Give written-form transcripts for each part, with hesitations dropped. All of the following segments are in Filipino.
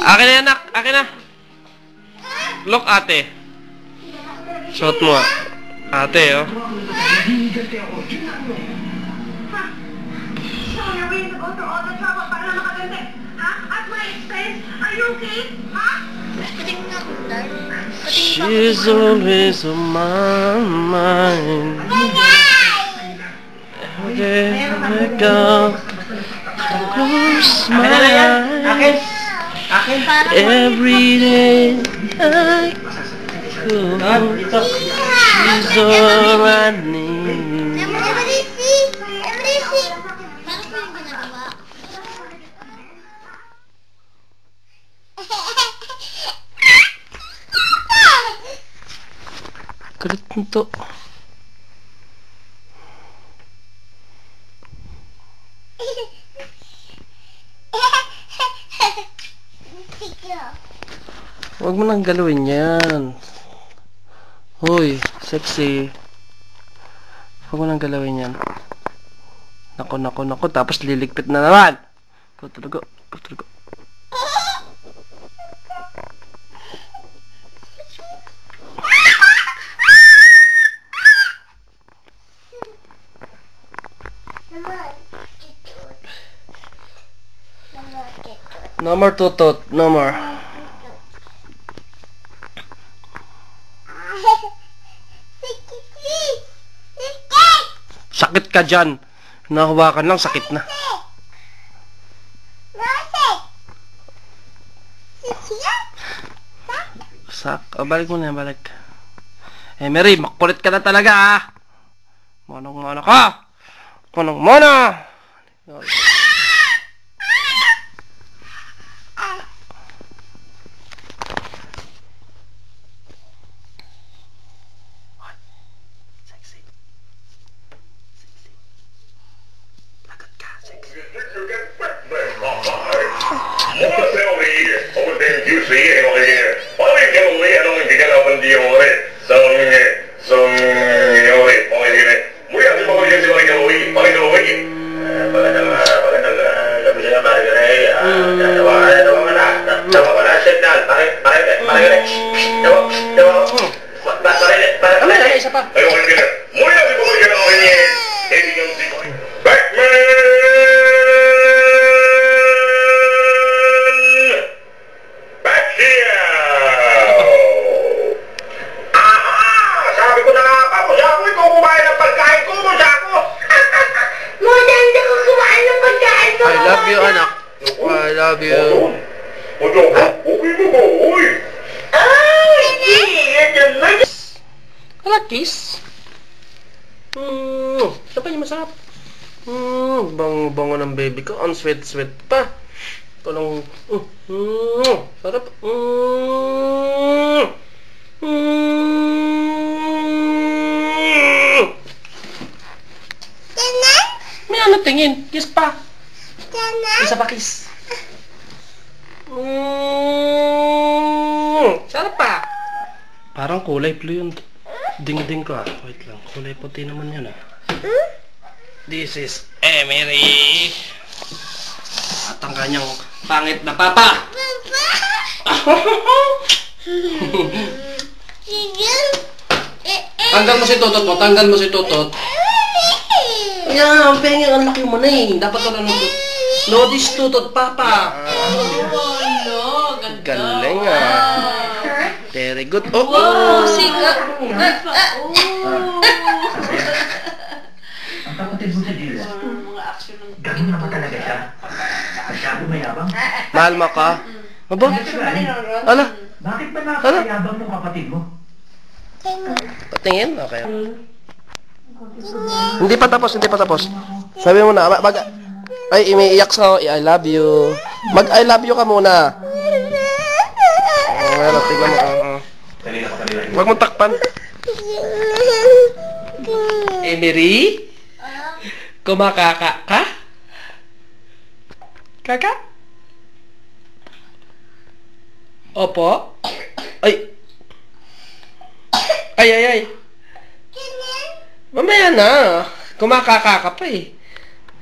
Akin na, anak. Akin na. Look, ate. Suot mo, ate, oh. She's always on my mind. Everywhere I go, close my eyes. Every day I go, she's all I need. Kulit nito. Huwag mo nang galawin yan. Hoy, sexy. Huwag mo nang galawin yan. Nako, nako, nako. Tapos liligpit na naman. Kutulugo, kutulugo. No more tutot, no more. Sakit ka dyan. Nahawakan lang, sakit na. Balik mo na, balik. Mary, makulit ka na talaga, ah. Manong-mana ka. Manong-mana. Isa pa. I love you, anak. I love you. Kiss. Ito pa yung masarap. Bango-bango ng baby ko. Ang sweet-sweet pa. Ito lang. Sarap. May ano tingin? Kiss pa. Isa pa kiss. Sarap pa. Parang kulay blue yung ding-ding ko, ah. Wait lang. Kulay puti naman yun, ah. This is Emery. At ang kanyang pangit na papa. Tanggal mo si Totot mo. Tanggal mo si Totot. Yan, pengen ang laki mo na eh. Dapat wala nung no, this Totot papa. Galing, ah. Very good. Oh, wow, siga. Ang kapatid mo sa Dila, ganun na ba talaga siya? Masyado mayabang? mahal mo ka? Aba? Ala? Bakit ba nakakayabang ng kapatid mo? Patingin? Okay. Hindi pa tapos, hindi pa tapos. Sabi mo na, ay, umiiyak sa I love you. I love you ka muna. Well, tingnan mo. Huwag mong takpan. Emery? Kumakaka ka? Kaka? Opo? Ay. Ay. Mamaya na. Kumakaka ka pa eh.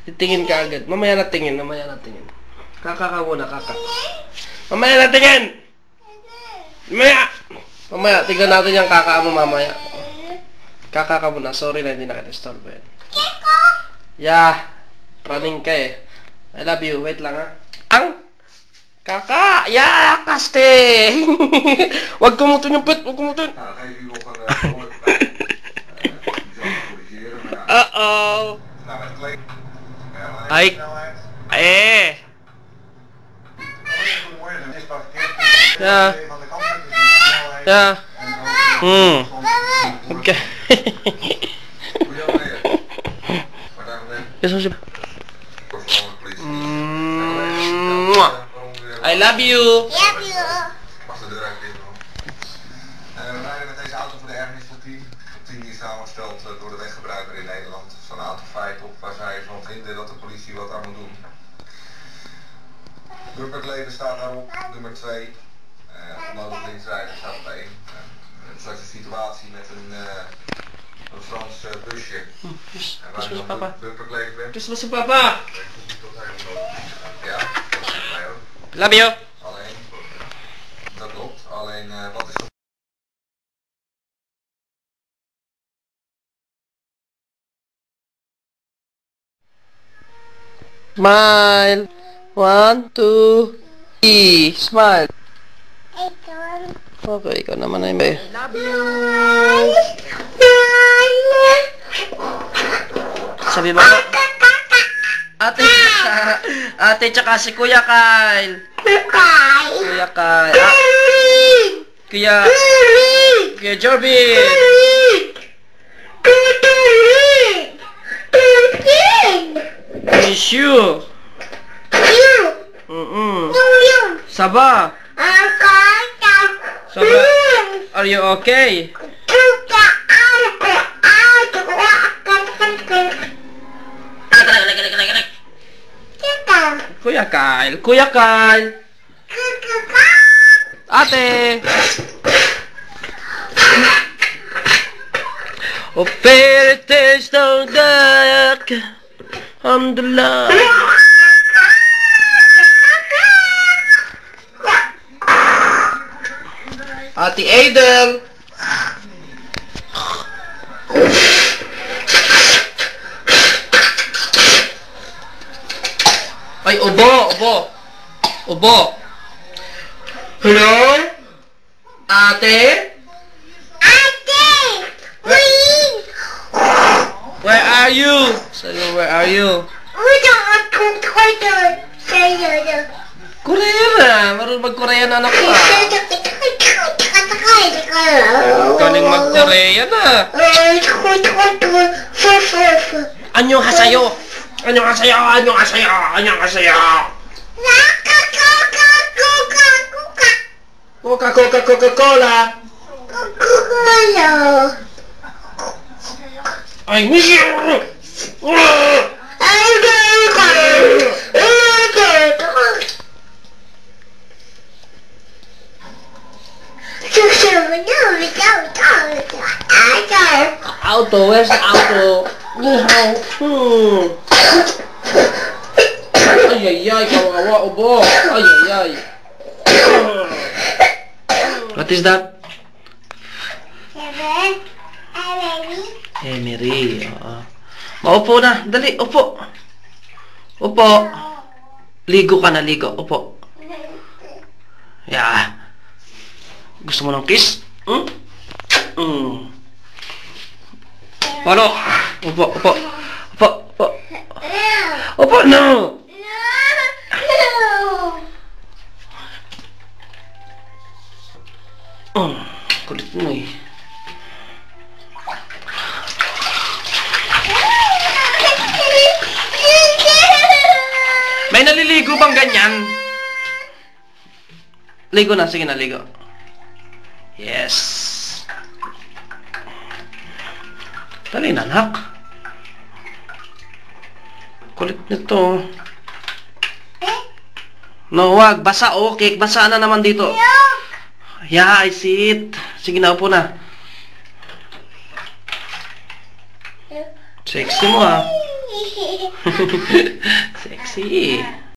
Titingin ka agad. Mamaya na tingin. Kaka ka muna, kaka. Mamaya natin yan! Mamaya, tignan natin yung kaka mo mamaya. Kaka ka muna. Sorry na, hindi na kita-istorbo yan. Yeah. Running ka eh. I love you. Wait lang ha. Ang! Kaka! Yeah! Kaste! Wag kumutin yung pet! Wag kumutin! Uh-oh! Ay! Eh! Yeah. Yeah. Okay. I love you. Love you. Mag de deur even dicht doen. We rijden met deze auto voor de ergernis van 10. De 10 die is samengesteld door de weggebruiker in Nederland. Er staan een aantal feiten op waar zij van vinden dat de politie wat aan moet doen. Bumperkleven staat daarop, nummer 2. Onnodig linksrijden staat op 1. Een soort situatie met een Frans busje. En waar je nog bumperkleven bent. Kus mo si Papa. Ja, dat is mij ook. Love you. Alleen, dat klopt. Alleen, wat is de... Smile. 1, 2, 3. Smile. Okay, ikaw naman ay may. I love you. Sabi mo na. Ate tsaka si Kuya Kyle. Kuya Kyle. Kuya Jorbin. Miss you. Saba. Saba. Are you okay? Kuya Kyle. Kuya Kyle. Ate. Oh, fairy tales don't die. Alhamdulillah. Ate Adel. Ay, ubo. Hello? Ate? Where are you? Sayo, where are you? Korea na. Marunong mag-Korean anak ko. Galing mag-Korea na. Annyeonghaseyo. Coca-Cola. I miss you. Auto, where's the auto? Ay, kawawa, ubo. Ay. What is that? Emery. Maupo na. Dali, upo. Ligo ka na, ligo. Upo. Yeah. Gusto mo ng kiss? Palo. Upo, no. Kulit mo eh. May naliligo bang ganyan? Ligo na, sige na, ligo. Yes. Dali na, anak. Kulit nito. No, wag. Basa, okay. Basa na naman dito. Yeah, I see it. Sige na, upo na. Sexy mo, ah. Sexy.